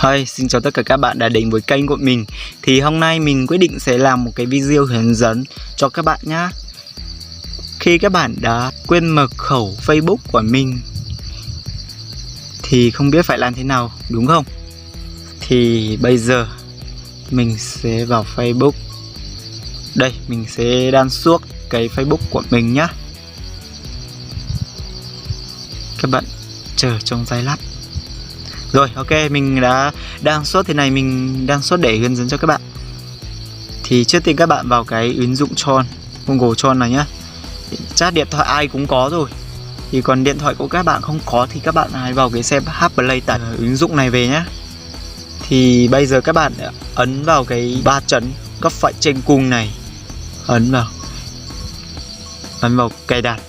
Hi, xin chào tất cả các bạn đã đến với kênh của mình. Thì hôm nay mình quyết định sẽ làm một cái video hướng dẫn cho các bạn nhé. Khi các bạn đã quên mật khẩu Facebook của mình thì không biết phải làm thế nào, đúng không? Thì bây giờ mình sẽ vào Facebook. Đây, mình sẽ đăng suốt cái Facebook của mình nhé. Các bạn chờ trong giây lát. Rồi, ok, mình đã đăng xuất thế này, mình đăng xuất để hướng dẫn cho các bạn. Thì trước tiên các bạn vào cái ứng dụng Tron, Google Tron này nhá. Chat điện thoại ai cũng có rồi. Thì còn điện thoại của các bạn không có thì các bạn hãy vào cái xem Play tải ứng dụng này về nhá. Thì bây giờ các bạn ấn vào cái 3 chấm góc phải trên cùng này. Ấn vào cài đặt.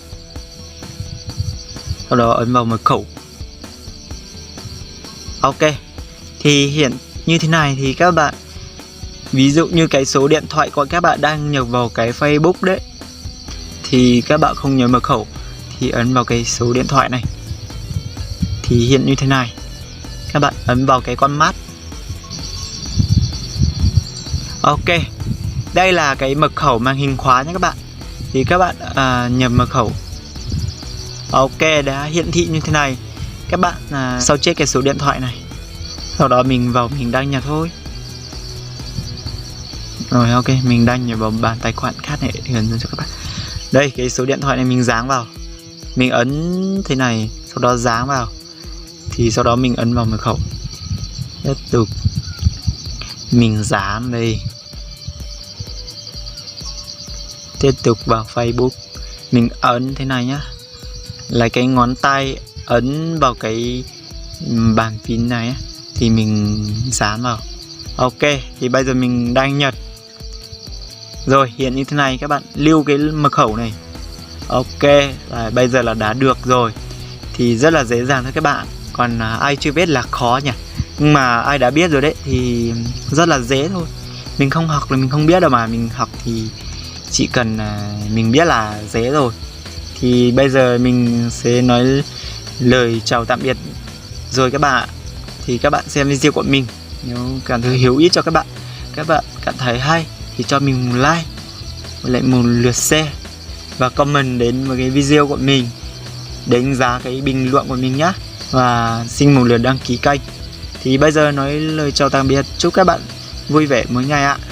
Sau đó ấn vào mật khẩu. Ok, thì hiện như thế này thì các bạn, ví dụ như cái số điện thoại của các bạn đang nhập vào cái Facebook đấy, thì các bạn không nhớ mật khẩu thì ấn vào cái số điện thoại này thì hiện như thế này. Các bạn ấn vào cái con mắt. Ok, đây là cái mật khẩu màn hình khóa nhé các bạn. Thì các bạn nhập mật khẩu. Ok, đã hiển thị như thế này. Các bạn sao chép cái số điện thoại này. Sau đó mình đăng nhập thôi. Rồi ok, mình đăng nhập vào bàn tài khoản khác để hướng dẫn cho các bạn. Đây, cái số điện thoại này mình dán vào. Mình ấn thế này, sau đó dán vào. Thì sau đó mình ấn vào mật khẩu. Tiếp tục mình dán đây. Tiếp tục vào Facebook. Mình ấn thế này nhá. Lấy cái ngón tay ấn vào cái bàn phím này á, thì mình dán vào. Ok, thì bây giờ mình đăng nhập. Rồi, hiện như thế này, các bạn lưu cái mật khẩu này. Ok, bây giờ là đã được rồi. Thì rất là dễ dàng thôi các bạn. Còn ai chưa biết là khó nhỉ. Nhưng mà ai đã biết rồi đấy thì rất là dễ thôi. Mình không học là mình không biết đâu, mà mình học thì chỉ cần mình biết là dễ rồi. Thì bây giờ mình sẽ nói lời chào tạm biệt rồi các bạn. Thì các bạn xem video của mình, nếu cảm thấy hữu ích cho các bạn cảm thấy hay thì cho mình một like, lại một lượt share và comment đến với cái video của mình, đánh giá cái bình luận của mình nhé. Và xin một lượt đăng ký kênh. Thì bây giờ nói lời chào tạm biệt, chúc các bạn vui vẻ mỗi ngày ạ.